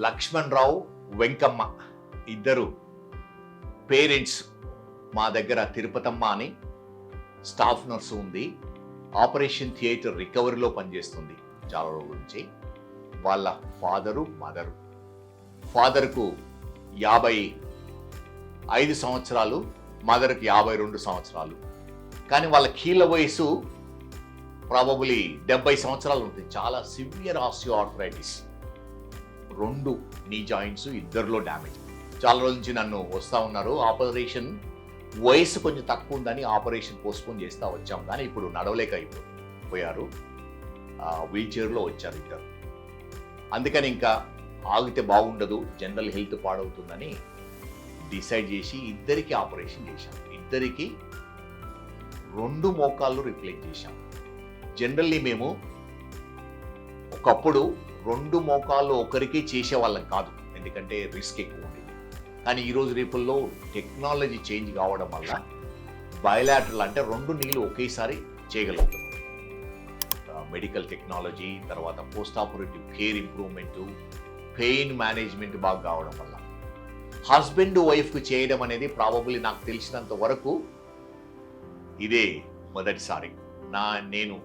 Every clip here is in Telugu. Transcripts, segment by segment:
లక్ష్మణ్ రావు, వెంకమ్మ ఇద్దరు పేరెంట్స్ మా దగ్గర తిరుపతమ్మ అని స్టాఫ్ నర్సు ఉంది. ఆపరేషన్ థియేటర్ రికవరీలో పనిచేస్తుంది చాలా రోజుల నుంచి. వాళ్ళ ఫాదరు, మదరు. ఫాదర్కు 55 సంవత్సరాలు, మదర్కి 52 సంవత్సరాలు. కానీ వాళ్ళ కీళ్ళ వయసు ప్రాబబులీ 70 సంవత్సరాలు ఉంటుంది. చాలా సివియర్ ఆస్టియోఆర్థరైటిస్. 2 నీ జాయింట్స్ ఇద్దరిలో డ్యామేజ్. చాలా రోజుల నుంచి నన్ను వస్తూ ఉన్నారు. ఆపరేషన్ వయసు కొంచెం తక్కువ ఉందని ఆపరేషన్ పోస్ట్పోన్ చేస్తూ వచ్చాం, కానీ ఇప్పుడు నడవలేక పోయారు. వీల్ చైర్లో వచ్చారు ఇద్దరు. అందుకని ఇంకా ఆగితే బాగుండదు, జనరల్ హెల్త్ పాడవుతుందని డిసైడ్ చేసి ఇద్దరికి ఆపరేషన్ చేశాం. ఇద్దరికి 2 మోకాళ్ళు రిప్లేస్ చేశాం. జనరల్లీ మేము ఒకప్పుడు 2 మోకాళ్ళు ఒకరికి చేసేవాళ్ళం కాదు, ఎందుకంటే రిస్క్ ఎక్కువ ఉండేది. కానీ ఈరోజు రేపుల్లో టెక్నాలజీ చేంజ్ కావడం వల్ల బయలాటరల్ అంటే 2 నీళ్ళు ఒకేసారి చేయగలుగుతున్నాం. మెడికల్ టెక్నాలజీ, తర్వాత post operative care improvement, pain management బాగా కావడం వల్ల హస్బెండ్ వైఫ్కి చేయడం అనేది ప్రాబబ్లీ నాకు తెలిసినంత వరకు ఇదే మొదటిసారి. నేను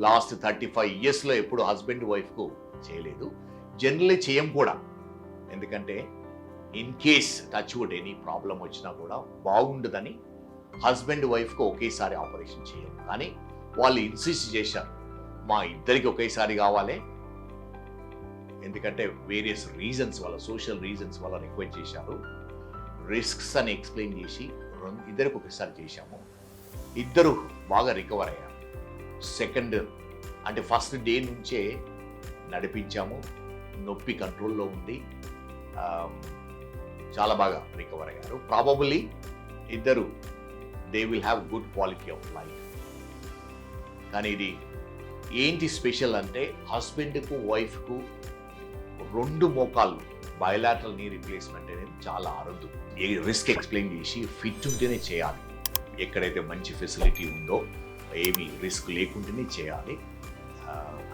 లాస్ట్ 35 ఇయర్స్లో ఎప్పుడు హస్బెండ్ వైఫ్కు చేయలేదు. జనరల్లీ చేయం కూడా, ఎందుకంటే in case touch wood any problem వచ్చినా కూడా బాగుండదని హస్బెండ్ వైఫ్కి ఒకేసారి ఆపరేషన్ చేయం. కానీ వాళ్ళు ఇన్సిస్ట్ చేశారు, మా ఇద్దరికి ఒకేసారి కావాలి, ఎందుకంటే వేరియస్ రీజన్స్ వల్ల, సోషల్ రీజన్స్ వల్ల రిక్వెస్ట్ చేశారు. రిస్క్స్ అని ఎక్స్ప్లెయిన్ చేసి ఇద్దరికి ఒకేసారి చేశాము. ఇద్దరు బాగా రికవర్ అయ్యారు. సెకండ్ అంటే ఫస్ట్ డే నుంచే నడిపించాము, నొప్పి కంట్రోల్లో ఉంది, చాలా బాగా రికవర్ అయ్యారు. ప్రాబబుల్లీ ఇద్దరు they will have good quality of life. కానీ ఇది ఏంటి స్పెషల్ అంటే హస్బెండ్కు వైఫ్కు 2 మోకాళ్ళు బయలాటరల్ నీ రీప్లేస్మెంట్ అనేది చాలా అరుదు. రిస్క్ ఎక్స్ప్లెయిన్ చేసి ఫిట్ ఉంటేనే చేయాలి. ఎక్కడైతే మంచి ఫెసిలిటీ ఉందో ఏమీ రిస్క్ లేకుండానే చేయాలి.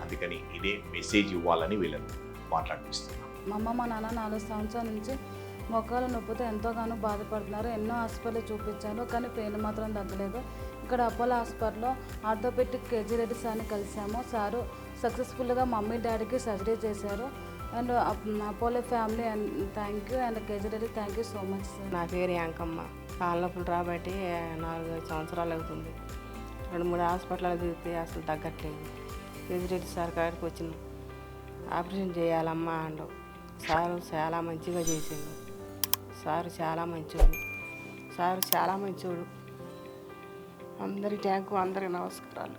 అందుకని ఇదే మెసేజ్ ఇవ్వాలని వీళ్ళని మాట్లాడిపిస్తున్నాను. మా అమ్మ మా నాన్న 4 సంవత్సరాల నుంచి మొక్కలు నొప్పితో ఎంతోగానో బాధపడుతున్నారు. ఎన్నో హాస్పిటల్ చూపించాను, కానీ పెయిన్ మాత్రం తగ్గలేదు. ఇక్కడ అపోలో హాస్పిటల్లో ఆర్థోపెడిక్ కేజీ రెడ్డి సార్ని కలిసాము. సారు సక్సెస్ఫుల్గా మమ్మీ డాడీకి సర్జరీ చేశారు. And Apollo family and thank you, and KG Reddy thank you so much sir. నా పేరు యాంకమ్మ. కాళ్ళ నొప్పులు రాబట్టి 4-5 సంవత్సరాలు అవుతుంది. 2-3 హాస్పిటల్ తిరిగితే అసలు తగ్గట్లేదు. కేజీ రెడ్డి సార్ కాడికి వచ్చిన ఆపరేషన్ చేయాలమ్మా అండు. సారు చాలా మంచిగా చేసిండు. సారు చాలా మంచోడు. అందరి ట్యాంకు, అందరికి నమస్కారాలు.